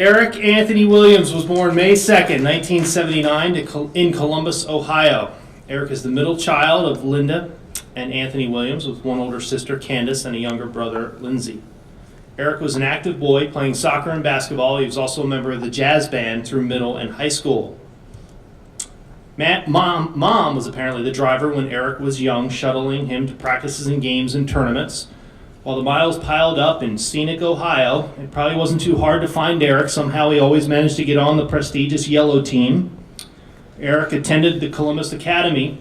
Aerik Anthony Williams was born May 2nd, 1979 in Columbus, Ohio. Aerik is the middle child of Linda and Anthony Williams with one older sister, Candace, and a younger brother, Lindsay. Aerik was an active boy playing soccer and basketball. He was also a member of the jazz band through middle and high school. Mom was apparently the driver when Aerik was young, shuttling him to practices and games and tournaments. While the miles piled up in scenic Ohio, it probably wasn't too hard to find Aerik. Somehow he always managed to get on the prestigious yellow team. Aerik attended the Columbus Academy,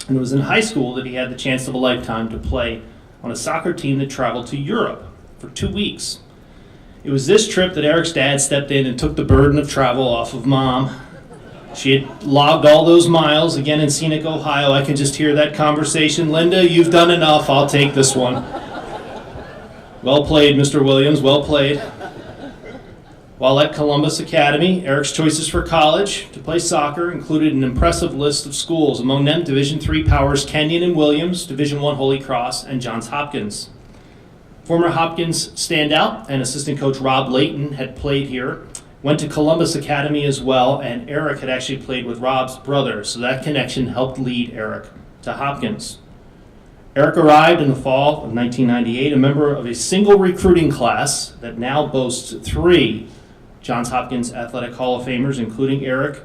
and it was in high school that he had the chance of a lifetime to play on a soccer team that traveled to Europe for 2 weeks. It was this trip that Aerik's dad stepped in and took the burden of travel off of Mom. She had logged all those miles, again in scenic Ohio. I can just hear that conversation. Linda, you've done enough. I'll take this one. Well played, Mr. Williams, well played. While at Columbus Academy, Aerik's choices for college to play soccer included an impressive list of schools, among them Division III powers Kenyon and Williams, Division I Holy Cross, and Johns Hopkins. Former Hopkins standout and assistant coach Rob Layton had played here, went to Columbus Academy as well, and Aerik had actually played with Rob's brother, so that connection helped lead Aerik to Hopkins. Aerik arrived in the fall of 1998, a member of a single recruiting class that now boasts 3 Johns Hopkins Athletic Hall of Famers, including Aerik.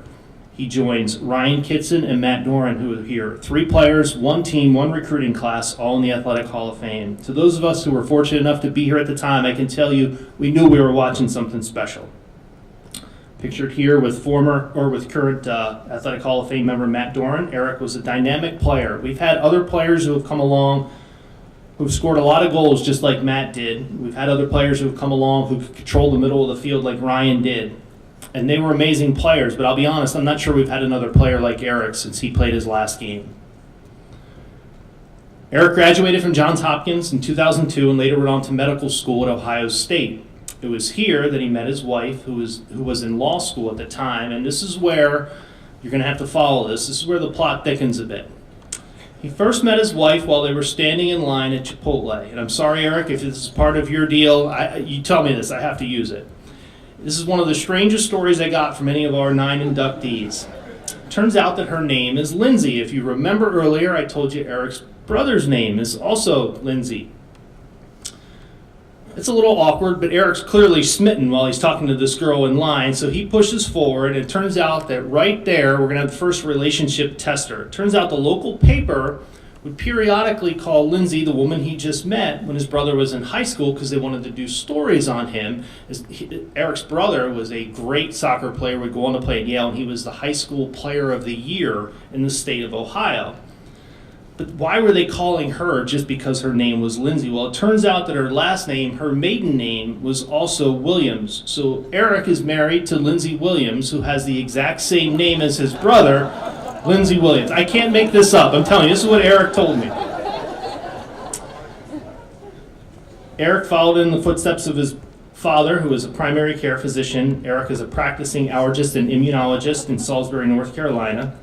He joins Ryan Kitson and Matt Doran, who are here. 3 players, 1 team, 1 recruiting class, all in the Athletic Hall of Fame. To those of us who were fortunate enough to be here at the time, I can tell you we knew we were watching something special. Pictured here with current Athletic Hall of Fame member Matt Doran. Aerik was a dynamic player. We've had other players who have come along who've scored a lot of goals just like Matt did. We've had other players who have come along who controlled the middle of the field like Ryan did. And they were amazing players, but I'll be honest, I'm not sure we've had another player like Aerik since he played his last game. Aerik graduated from Johns Hopkins in 2002 and later went on to medical school at Ohio State. It was here that he met his wife, who was in law school at the time, and this is where you're going to have to follow this. This is where the plot thickens a bit. He first met his wife while they were standing in line at Chipotle. And I'm sorry, Aerik, if this is part of your deal, you tell me this, I have to use it. This is one of the strangest stories I got from any of our 9 inductees. Turns out that her name is Lindsay. If you remember earlier, I told you Aerik's brother's name is also Lindsay. It's a little awkward, but Aerik's clearly smitten while he's talking to this girl in line, so he pushes forward, and it turns out that right there, we're going to have the first relationship tester. It turns out the local paper would periodically call Lindsay, the woman he just met, when his brother was in high school because they wanted to do stories on him. Aerik's brother was a great soccer player, would go on to play at Yale, and he was the high school player of the year in the state of Ohio. But why were they calling her just because her name was Lindsay? Well, it turns out that her last name, her maiden name, was also Williams. So Aerik is married to Lindsay Williams, who has the exact same name as his brother, Lindsay Williams. I can't make this up. I'm telling you, this is what Aerik told me. Aerik followed in the footsteps of his father, who was a primary care physician. Aerik is a practicing allergist and immunologist in Salisbury, North Carolina.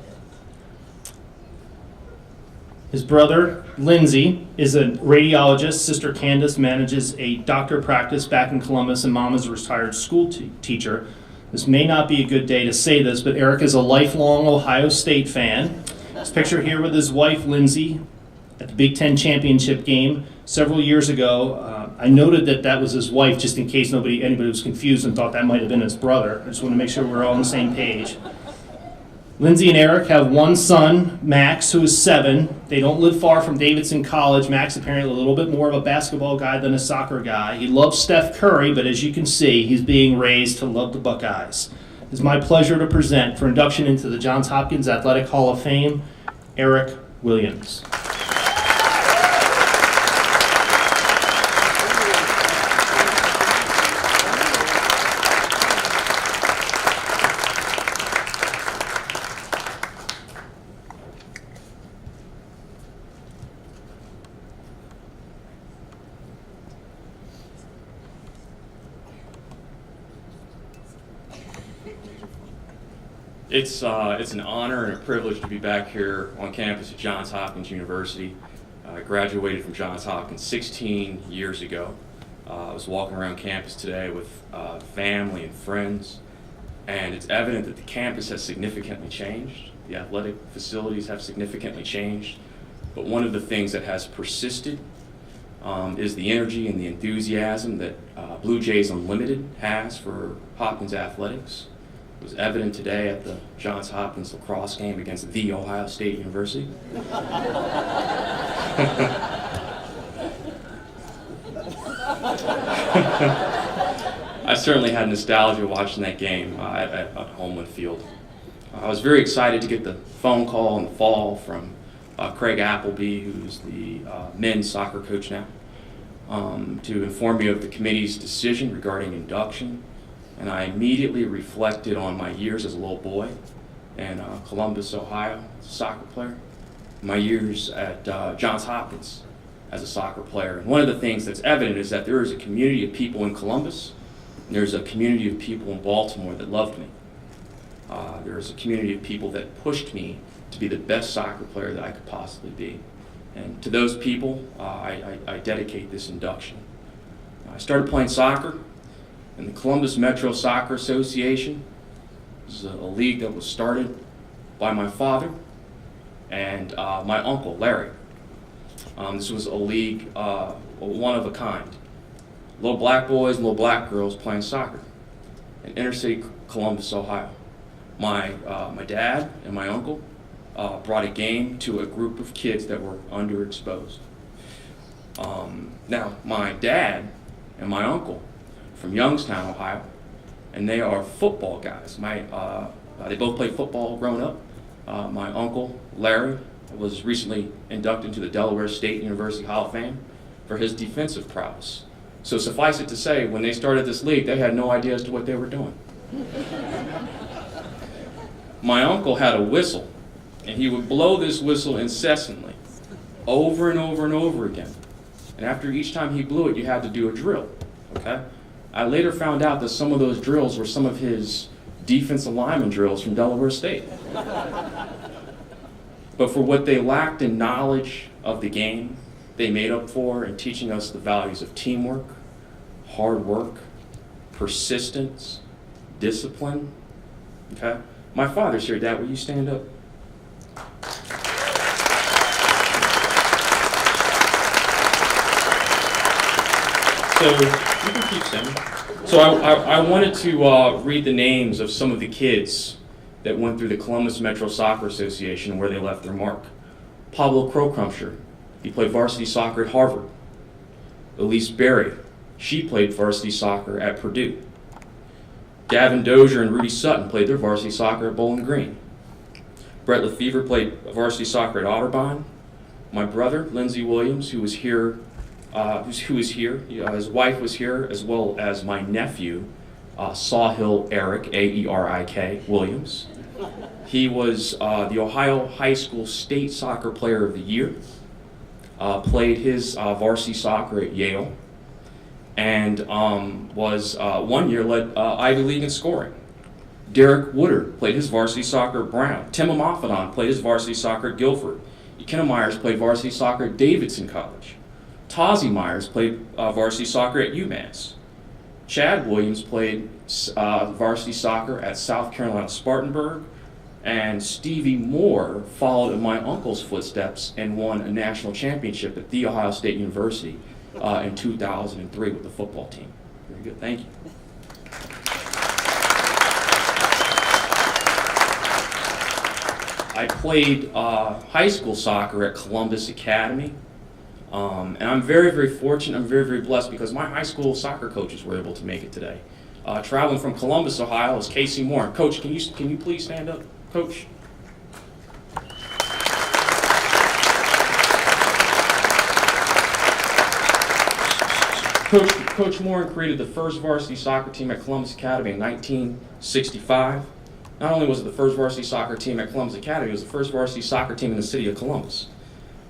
His brother, Lindsay, is a radiologist. Sister Candace manages a doctor practice back in Columbus, and Mom is a retired school teacher. This may not be a good day to say this, but Aerik is a lifelong Ohio State fan. He's pictured here with his wife, Lindsay, at the Big Ten championship game several years ago. I noted that was his wife, just in case anybody was confused and thought that might have been his brother. I just want to make sure we're all on the same page. Lindsay and Aerik have one son, Max, who is 7. They don't live far from Davidson College. Max apparently a little bit more of a basketball guy than a soccer guy. He loves Steph Curry, but as you can see, he's being raised to love the Buckeyes. It's my pleasure to present for induction into the Johns Hopkins Athletic Hall of Fame, Aerik Williams. It's an honor and a privilege to be back here on campus at Johns Hopkins University. I graduated from Johns Hopkins 16 years ago. I was walking around campus today with family and friends, and it's evident that the campus has significantly changed. The athletic facilities have significantly changed, but one of the things that has persisted is the energy and the enthusiasm that Blue Jays Unlimited has for Hopkins athletics. It was evident today at the Johns Hopkins lacrosse game against The Ohio State University. I certainly had nostalgia watching that game at Homewood Field. I was very excited to get the phone call in the fall from Craig Appleby, who's the men's soccer coach now, to inform me of the committee's decision regarding induction. And I immediately reflected on my years as a little boy in Columbus, Ohio, as a soccer player, my years at Johns Hopkins as a soccer player. And one of the things that's evident is that there is a community of people in Columbus, and there's a community of people in Baltimore that loved me. There's a community of people that pushed me to be the best soccer player that I could possibly be. And to those people, I dedicate this induction. I started playing soccer in the Columbus Metro Soccer Association. This is a league that was started by my father and my uncle, Larry. This was a league, one of a kind. Little black boys and little black girls playing soccer in inner city Columbus, Ohio. My dad and my uncle brought a game to a group of kids that were underexposed. Now, my dad and my uncle from Youngstown, Ohio, and they are football guys. They both played football growing up. My uncle, Larry, was recently inducted into the Delaware State University Hall of Fame for his defensive prowess. So suffice it to say, when they started this league, they had no idea as to what they were doing. My uncle had a whistle, and he would blow this whistle incessantly, over and over and over again. And after each time he blew it, you had to do a drill, okay? I later found out that some of those drills were some of his defensive lineman drills from Delaware State. But for what they lacked in knowledge of the game, they made up for in teaching us the values of teamwork, hard work, persistence, discipline, okay? My father's here. Dad, will you stand up? So, you can keep standing. So I wanted to read the names of some of the kids that went through the Columbus Metro Soccer Association and where they left their mark. Pablo Crocrumpscher, he played varsity soccer at Harvard. Elise Berry, she played varsity soccer at Purdue. Gavin Dozier and Rudy Sutton played their varsity soccer at Bowling Green. Brett Lefevre played varsity soccer at Otterbein. My brother, Lindsey Williams, who was here, his wife was here, as well as my nephew, Sawhill Aerik, A-E-R-I-K, Williams. He was the Ohio High School State Soccer Player of the Year, played his varsity soccer at Yale, and was 1 year led Ivy League in scoring. Derek Woodard played his varsity soccer at Brown. Tim Amafadon played his varsity soccer at Guilford. McKenna Myers played varsity soccer at Davidson College. Tazi Myers played varsity soccer at UMass. Chad Williams played varsity soccer at South Carolina Spartanburg. And Stevie Moore followed in my uncle's footsteps and won a national championship at The Ohio State University in 2003 with the football team. Very good, thank you. I played high school soccer at Columbus Academy. And I'm very, very fortunate, I'm very, very blessed because my high school soccer coaches were able to make it today. Traveling from Columbus, Ohio is Casey Moore. Coach, can you please stand up, Coach? Coach Moore created the first varsity soccer team at Columbus Academy in 1965. Not only was it the first varsity soccer team at Columbus Academy, it was the first varsity soccer team in the city of Columbus.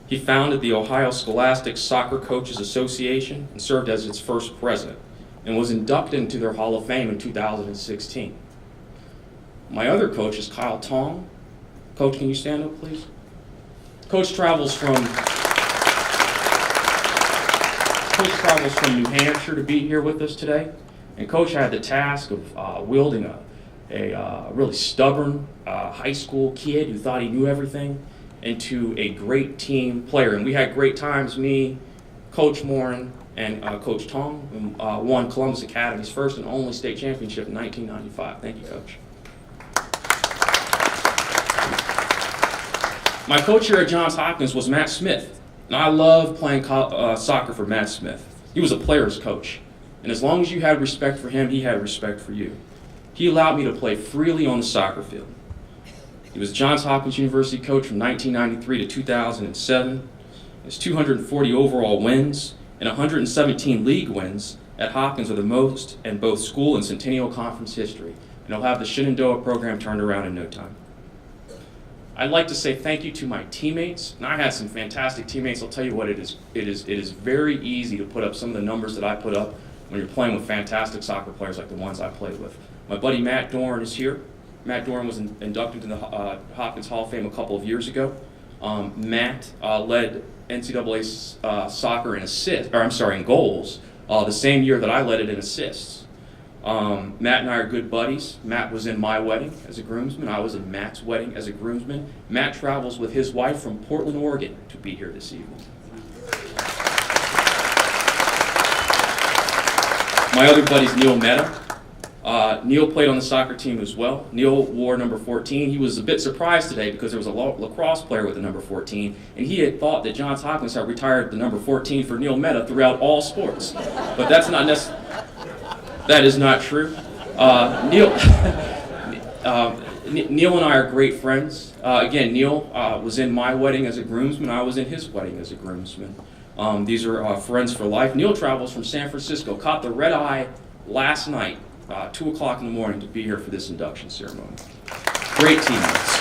He founded the Ohio Scholastic Soccer Coaches Association and served as its first president, and was inducted into their Hall of Fame in 2016. My other coach is Kyle Tong. Coach, can you stand up, please? Coach travels from Coach travels from New Hampshire to be here with us today, and Coach had the task of wielding a really stubborn high school kid who thought he knew everything into a great team player. And we had great times, me, Coach Morin, and Coach Tong, who won Columbus Academy's first and only state championship in 1995. Thank you, Coach. My coach here at Johns Hopkins was Matt Smith, and I loved playing soccer for Matt Smith. He was a player's coach, and as long as you had respect for him, he had respect for you. He allowed me to play freely on the soccer field. He was Johns Hopkins University coach from 1993 to 2007. His 240 overall wins and 117 league wins at Hopkins are the most in both school and Centennial Conference history, and he'll have the Shenandoah program turned around in no time. I'd like to say thank you to my teammates, and I had some fantastic teammates. I'll tell you what, it is very easy to put up some of the numbers that I put up when you're playing with fantastic soccer players like the ones I played with. My buddy Matt Dorn is here. Matt Dorn was inducted into the Hopkins Hall of Fame a couple of years ago. Matt led NCAA soccer in goals the same year that I led it in assists. Matt and I are good buddies. Matt was in my wedding as a groomsman. I was in Matt's wedding as a groomsman. Matt travels with his wife from Portland, Oregon to be here this evening. My other buddy's Neil Mehta. Neil played on the soccer team as well. Neil wore number 14. He was a bit surprised today because there was a lacrosse player with the number 14, and he had thought that Johns Hopkins had retired the number 14 for Neil Mehta throughout all sports. But that's not necessarily. That is not true. Neil and I are great friends. Again, Neil was in my wedding as a groomsman. I was in his wedding as a groomsman. These are friends for life. Neil travels from San Francisco, caught the red eye last night, 2 o'clock in the morning, to be here for this induction ceremony. Great teammates.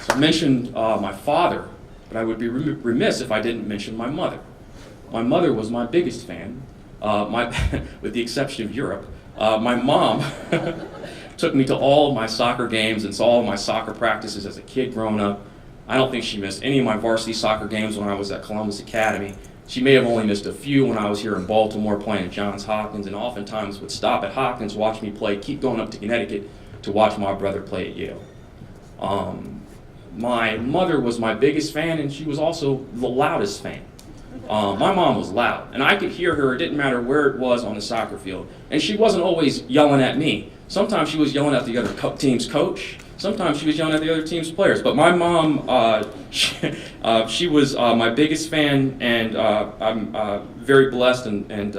So I mentioned my father, but I would be remiss if I didn't mention my mother. My mother was my biggest fan, with the exception of Europe. My mom took me to all of my soccer games and saw all of my soccer practices as a kid growing up. I don't think she missed any of my varsity soccer games when I was at Columbus Academy. She may have only missed a few when I was here in Baltimore playing at Johns Hopkins, and oftentimes would stop at Hopkins, watch me play, keep going up to Connecticut to watch my brother play at Yale. My mother was my biggest fan, and she was also the loudest fan. My mom was loud, and I could hear her. It didn't matter where it was on the soccer field. And she wasn't always yelling at me. Sometimes she was yelling at the other team's coach. Sometimes she was yelling at the other team's players. But my mom, she was my biggest fan, and I'm very blessed and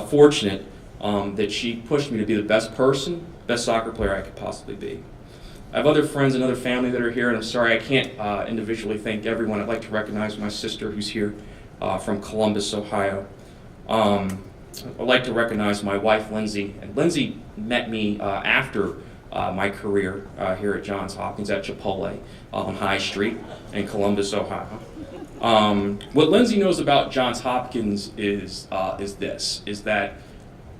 fortunate that she pushed me to be the best person, best soccer player I could possibly be. I have other friends and other family that are here, and I'm sorry I can't individually thank everyone. I'd like to recognize my sister who's here from Columbus, Ohio. I'd like to recognize my wife, Lindsay. And Lindsay met me after my career here at Johns Hopkins at Chipotle on High Street in Columbus, Ohio. What Lindsay knows about Johns Hopkins is that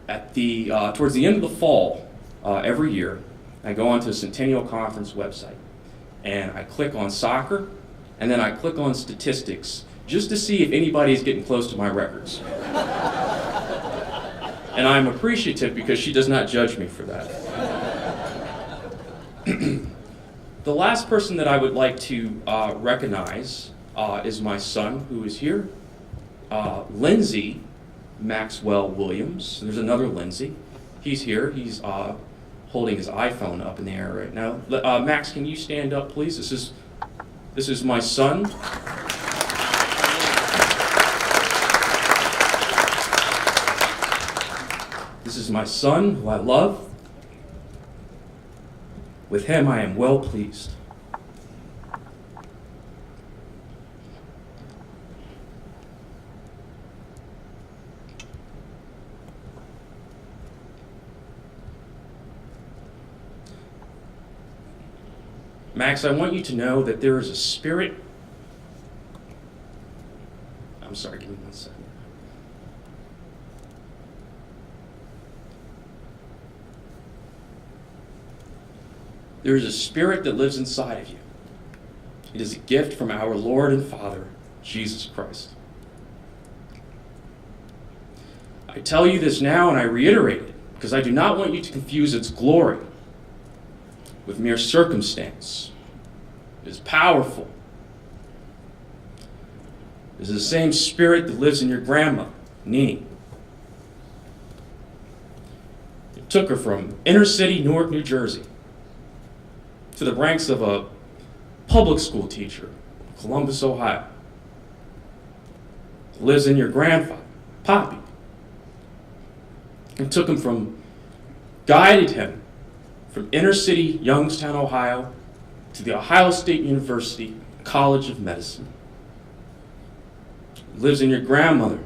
at towards the end of the fall every year, I go onto the Centennial Conference website, and I click on soccer, and then I click on statistics just to see if anybody is getting close to my records. And I'm appreciative because she does not judge me for that. The last person that I would like to recognize is my son, who is here, Lindsay Maxwell Williams. There's another Lindsay. He's here. He's holding his iPhone up in the air right now. Max, can you stand up, please? This is my son. This is my son, who I love. With him, I am well pleased. Max, I want you to know that there is a spirit. I'm sorry, give me 1 second. There is a spirit that lives inside of you. It is a gift from our Lord and Father, Jesus Christ. I tell you this now and I reiterate it because I do not want you to confuse its glory with mere circumstance. It is powerful. It is the same spirit that lives in your grandma, Nini. It took her from inner city Newark, New Jersey, to the ranks of a public school teacher in Columbus, Ohio. It lives in your grandfather, Poppy. It took him guided him from inner city Youngstown, Ohio, to the Ohio State University College of Medicine. It lives in your grandmother,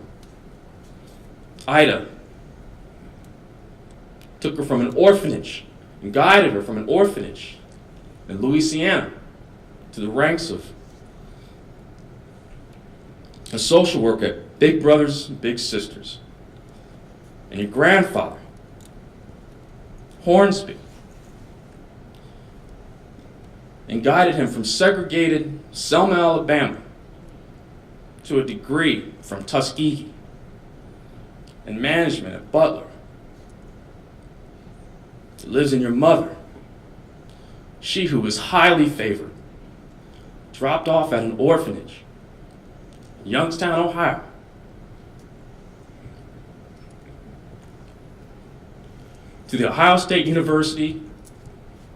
Ida. Took her from an orphanage and guided her from an orphanage in Louisiana to the ranks of a social worker at Big Brothers and Big Sisters. And your grandfather, Hornsby, and guided him from segregated Selma, Alabama, to a degree from Tuskegee and management at Butler. It lives in your mother, she who was highly favored, dropped off at an orphanage in Youngstown, Ohio. To the Ohio State University,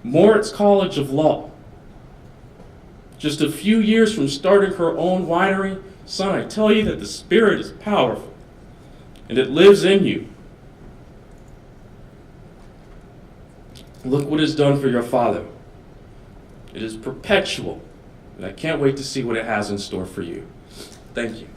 Moritz College of Law. Just a few years from starting her own winery, son, I tell you that the Spirit is powerful, and it lives in you. Look what it's done for your father. It is perpetual, and I can't wait to see what it has in store for you. Thank you.